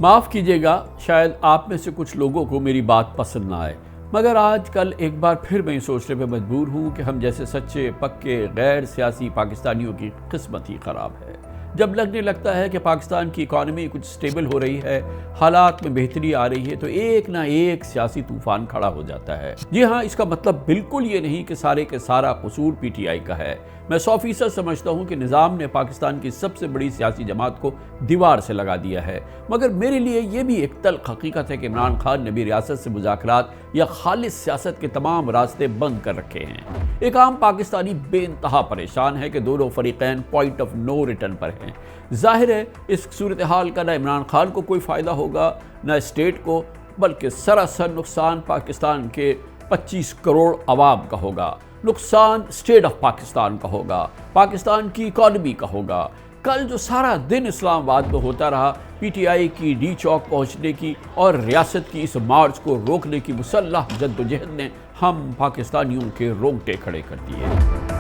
माफ़ कीजिएगा, शायद आप में से कुछ लोगों को मेरी बात पसंद ना आए, मगर आजकल एक बार फिर मैं सोचने पर मजबूर हूँ कि हम जैसे सच्चे पक्के गैर सियासी पाकिस्तानियों की किस्मत ही ख़राब है। जब लगने लगता है कि पाकिस्तान की इकॉनमी कुछ स्टेबल हो रही है, हालात में बेहतरी आ रही है, तो एक ना एक सियासी तूफान खड़ा हो जाता है। जी हाँ, इसका मतलब बिल्कुल ये नहीं कि सारे के सारा कसूर पीटीआई का है। मैं 100% समझता हूँ कि निज़ाम ने पाकिस्तान की सबसे बड़ी सियासी जमात को दीवार से लगा दिया है, मगर मेरे लिए ये भी एक तल्ख हकीकत है कि इमरान खान ने भी रियासत से मुज़ाकरात या खालिस सियासत के तमाम रास्ते बंद कर रखे हैं। एक आम पाकिस्तानी बेइंतहा परेशान है कि दोनों फरीकैन पॉइंट ऑफ नो रिटर्न पर हैं। जाहिर है इस सूरत हाल का ना इमरान खान को कोई फ़ायदा होगा, ना स्टेट को, बल्कि सरासर नुकसान पाकिस्तान के 25 करोड़ अवाम का होगा। नुकसान स्टेट ऑफ पाकिस्तान का होगा, पाकिस्तान की इकॉनमी का होगा। कल जो सारा दिन इस्लामाबाद में होता रहा, पीटीआई की डी चौक पहुंचने की और रियासत की इस मार्च को रोकने की मुसल्लह जद्दोजहद ने हम पाकिस्तानियों के रोंगटे खड़े कर दिए।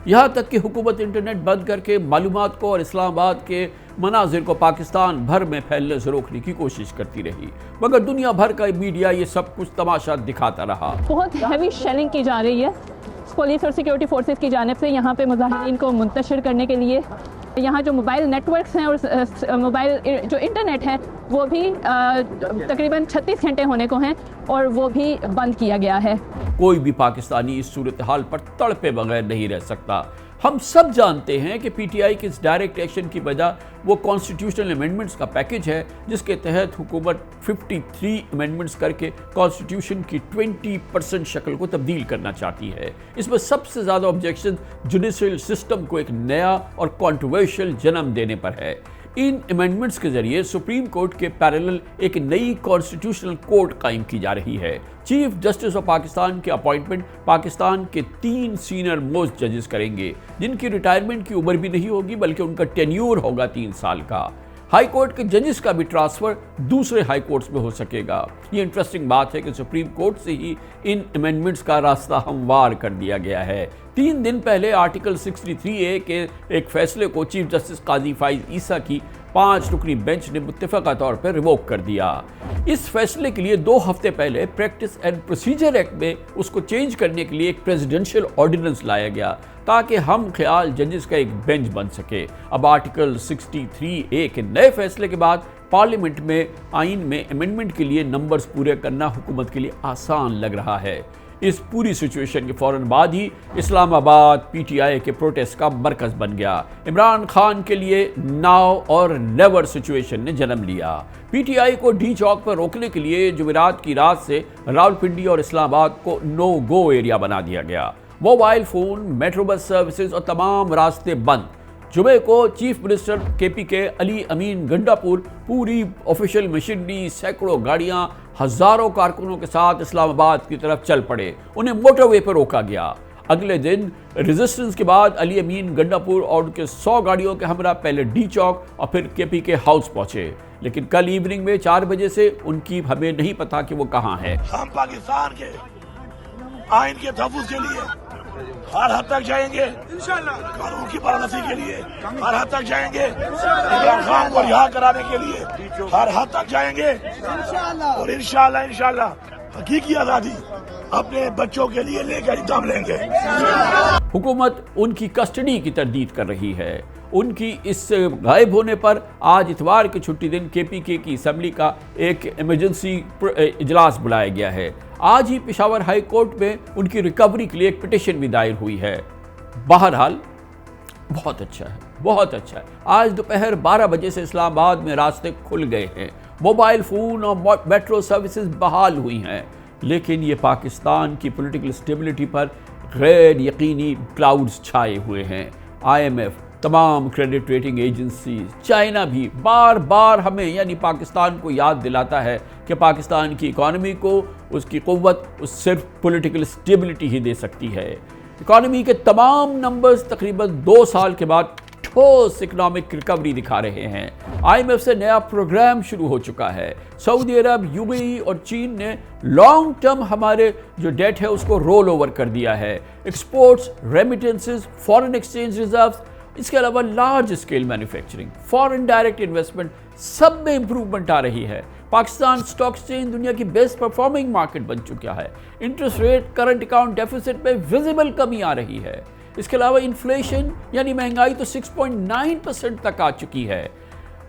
यहाँ तक कि हुकूमत इंटरनेट बंद करके मालूमात को और इस्लामाबाद के मनाजिर को पाकिस्तान भर में फैलने से रोकने की कोशिश करती रही, मगर दुनिया भर का मीडिया ये सब कुछ तमाशा दिखाता रहा। बहुत हैवी शेलिंग की जा रही है पुलिस और सिक्योरिटी फोर्सेस की जानिब से यहाँ पे मुजाहिरीन को मुंतशिर करने के लिए। यहाँ जो मोबाइल नेटवर्क्स हैं और मोबाइल जो इंटरनेट है वो भी तकरीबन 36 घंटे होने को हैं और वो भी बंद किया गया है। कोई भी पाकिस्तानी इस सूरत हाल पर तड़पे बगैर नहीं रह सकता। हम सब जानते हैं कि पीटीआई के इस डायरेक्ट एक्शन की वजह वो कॉन्स्टिट्यूशनल अमेंडमेंट्स का पैकेज है, जिसके तहत हुकूमत 53 अमेंडमेंट्स करके कॉन्स्टिट्यूशन की 20% शक्ल को तब्दील करना चाहती है। इसमें सबसे ज़्यादा ऑब्जेक्शन जुडिशल सिस्टम को एक नया और कॉन्ट्रोवर्शियल जन्म देने पर है। इन अमेंडमेंट्स के जरिए सुप्रीम कोर्ट के पैरेलल एक नई कॉन्स्टिट्यूशनल कोर्ट कायम की जा रही है। चीफ जस्टिस ऑफ पाकिस्तान के अपॉइंटमेंट पाकिस्तान के 3 सीनियर मोस्ट जजेस करेंगे, जिनकी रिटायरमेंट की उम्र भी नहीं होगी, बल्कि उनका टेन्योर होगा 3 साल का। हाई कोर्ट के जजेस का भी ट्रांसफर दूसरे हाई कोर्ट्स में हो सकेगा। ये इंटरेस्टिंग बात है कि सुप्रीम कोर्ट से ही इन अमेंडमेंट्स का रास्ता हमवार कर दिया गया है। 3 दिन पहले आर्टिकल 63A के एक फैसले को चीफ जस्टिस काजी फाइज ईसा की 5 रुकनी बेंच ने मुत्तफ़क़ा तौर पर रिवोक कर दिया। इस फैसले के लिए 2 हफ्ते पहले प्रैक्टिस एंड प्रोसीजर एक्ट में उसको चेंज करने के लिए एक प्रेसिडेंशियल ऑर्डिनेंस लाया गया, ताकि हम ख्याल जजेस का एक बेंच बन सके। अब आर्टिकल 63A के नए फैसले के बाद पार्लियामेंट में आइन में अमेंडमेंट के लिए नंबर्स पूरे करना हुकूमत के लिए आसान लग रहा है। इस पूरी सिचुएशन के फौरन बाद ही इस्लामाबाद पीटीआई के प्रोटेस्ट का मरकज बन गया। इमरान खान के लिए नाउ और नेवर सिचुएशन ने जन्म लिया। पीटीआई को डी चौक पर रोकने के लिए जुमेरात की रात से रावलपिंडी और इस्लामाबाद को नो गो एरिया बना दिया गया। Mobile phone, metro bus services और तमाम रास्ते बंद। जुमे को चीफ मिनिस्टर केपीके अली अमीन गंडापुर पूरी ऑफिशियल मशीनरी, सैकड़ों गाड़ियां, हजारों कारकुनों के साथ इस्लामाबाद की तरफ चल पड़े। उन्हें मोटरवे पर रोका गया। अगले दिन रेजिस्टेंस के बाद अली अमीन गंडापुर और उनके 100 गाड़ियों के हमरा पहले डी चौक और फिर केपीके हाउस पहुंचे, लेकिन कल इवनिंग में 4 बजे से उनकी हमें नहीं पता कि वो कहाँ है। हम पाकिस्तान के आइन के तहफ़्फ़ुज़ के लिए हर हद तक जाएंगे, कानून की पाबंदी के लिए हर हद तक जाएंगे, इमरान खान को रिहा कराने के लिए हर हद तक जाएंगे और इंशाल्लाह हकीकी आज़ादी अपने बच्चों के लिए लेकर दम लेंगे। हुकूमत उनकी कस्टडी की तरदीद कर रही है। उनकी इस गायब होने पर आज इतवार के छुट्टी दिन केपीके की असम्बली का एक इमरजेंसी इजलास बुलाया गया है। आज ही पेशावर हाई कोर्ट में उनकी रिकवरी के लिए एक पिटिशन भी दायर हुई है। बहरहाल बहुत अच्छा है, बहुत अच्छा है। आज दोपहर 12 बजे से इस्लामाबाद में रास्ते खुल गए हैं। मोबाइल फ़ोन और मेट्रो सर्विसेज बहाल हुई हैं, लेकिन ये पाकिस्तान की पॉलिटिकल स्टेबिलिटी पर गैर यकीनी क्लाउड्स छाए हुए हैं। IMF, तमाम क्रेडिट रेटिंग एजेंसी, चाइना भी बार बार हमें यानी पाकिस्तान को याद दिलाता है कि पाकिस्तान की इकॉनमी को उसकी क़ुव्वत सिर्फ पॉलिटिकल स्टेबिलिटी ही दे सकती है। इकॉनमी के तमाम नंबर्स तकरीबन 2 साल के बाद ठोस इकोनॉमिक रिकवरी दिखा रहे हैं। IMF से नया प्रोग्राम शुरू हो चुका है। सऊदी अरब, UAE और चीन ने लॉन्ग टर्म हमारे जो डेट है उसको रोल ओवर कर दिया है। Exports, remittances, foreign exchange reserves, इसके अलावा large scale manufacturing, foreign direct investment, सब में इंप्रूवमेंट आ रही है। पाकिस्तान स्टॉक एक्सचेंज दुनिया की बेस्ट परफॉर्मिंग मार्केट बन चुका है। Interest rate, current account deficit में विजिबल कमी आ रही है। इसके अलावा इन्फ्लेशन यानी महंगाई तो 6.9% तक आ चुकी है।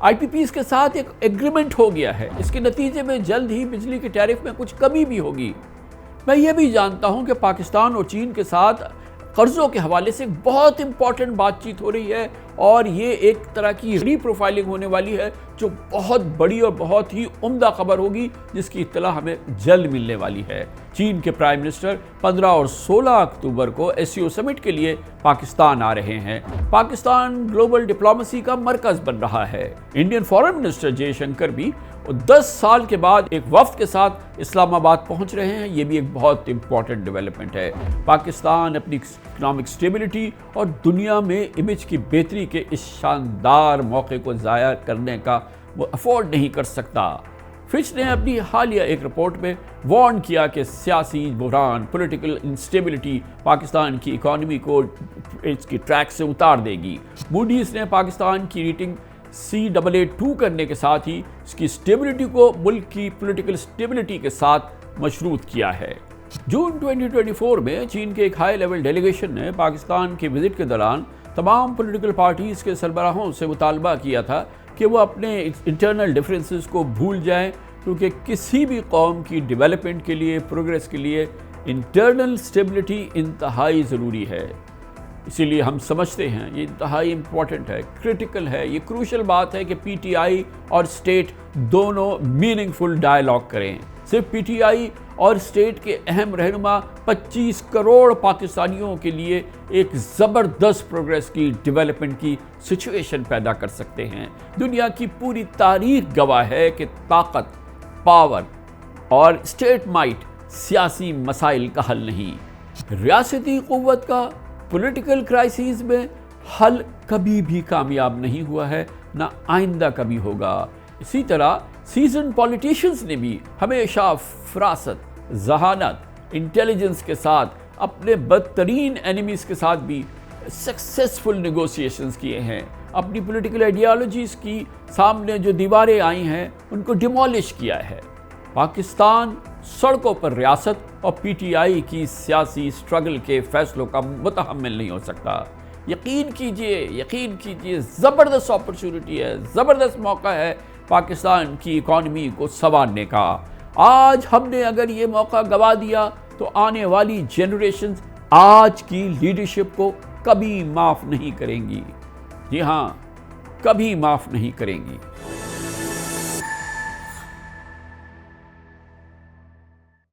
IPPs के साथ एक एग्रीमेंट हो गया है। इसके नतीजे में जल्द ही बिजली के टैरिफ में कुछ कमी भी होगी। मैं ये भी जानता हूं कि पाकिस्तान और चीन के साथ कर्जों के हवाले से बहुत इंपॉर्टेंट बातचीत हो रही है और ये एक तरह की रीप्रोफाइलिंग होने वाली है जो बहुत बड़ी और बहुत ही उम्दा खबर होगी, जिसकी इत्तला हमें जल्द मिलने वाली है। चीन के प्राइम मिनिस्टर 15 और 16 अक्टूबर को SCO समिट के लिए पाकिस्तान आ रहे हैं। पाकिस्तान ग्लोबल डिप्लोमेसी का मरकज बन रहा है। इंडियन फॉरेन मिनिस्टर जयशंकर भी 10 साल के बाद एक वफ्द के साथ इस्लामाबाद पहुंच रहे हैं। ये भी एक बहुत इंपॉर्टेंट डेवलपमेंट है। पाकिस्तान अपनी इकोनॉमिक स्टेबिलिटी और दुनिया में इमेज की बेहतरी के इस शानदार मौके को ज़ाया करने का वो अफोर्ड नहीं कर सकता। फिच ने अपनी हालिया एक रिपोर्ट में वार्न किया कि सियासी बुहरान, पॉलिटिकल इंस्टेबिलिटी पाकिस्तान की इकॉनमी को इसकी ट्रैक से उतार देगी। मूडीज ने पाकिस्तान की रेटिंग Caa2 करने के साथ ही इसकी स्टेबिलिटी को मुल्क की पॉलिटिकल स्टेबिलिटी के साथ मशरूत किया है। जून 2024 में चीन के एक हाई लेवल डेलीगेशन ने पाकिस्तान के विजिट के दौरान तमाम पॉलिटिकल पार्टीज़ के सरबराहों से मुतालबा किया था कि वो अपने इंटरनल डिफरेंसेस को भूल जाएं, क्योंकि किसी भी कौम की डेवलपमेंट के लिए, प्रोग्रेस के लिए इंटरनल स्टेबिलिटी इंतहाई ज़रूरी है। इसीलिए हम समझते हैं ये इंतहाई इम्पॉर्टेंट है, क्रिटिकल है, ये क्रूशल बात है कि PTI और स्टेट दोनों मीनिंगफुल डायलॉग करें। सिर्फ PTI और स्टेट के अहम रहनुमा 25 करोड़ पाकिस्तानियों के लिए एक ज़बरदस्त प्रोग्रेस की, डेवलपमेंट की सिचुएशन पैदा कर सकते हैं। दुनिया की पूरी तारीख गवाह है कि ताकत, पावर और स्टेट माइट सियासी मसाइल का हल नहीं। रियासती क़ुव्वत का पॉलिटिकल क्राइसिस में हल कभी भी कामयाब नहीं हुआ है, ना आइंदा कभी होगा। इसी तरह सीजन पॉलिटिशियंस ने भी हमेशा फरासत, जहानत, इंटेलिजेंस के साथ अपने बदतरीन एनिमीज़ के साथ भी सक्सेसफुल नेगोशिएशंस किए हैं। अपनी पॉलिटिकल आइडियोलॉजीज़ की सामने जो दीवारें आई हैं उनको डिमोलिश किया है। पाकिस्तान सड़कों पर रियासत और PTI की सियासी स्ट्रगल के फैसलों का मुतहम्मिल नहीं हो सकता। यकीन कीजिए ज़बरदस्त अपॉर्चुनिटी है, ज़बरदस्त मौका है पाकिस्तान की इकॉनमी को संवारने का। आज हमने अगर ये मौका गवा दिया तो आने वाली जनरेशन्स आज की लीडरशिप को कभी माफ़ नहीं करेंगी। जी हाँ, कभी माफ़ नहीं करेंगी।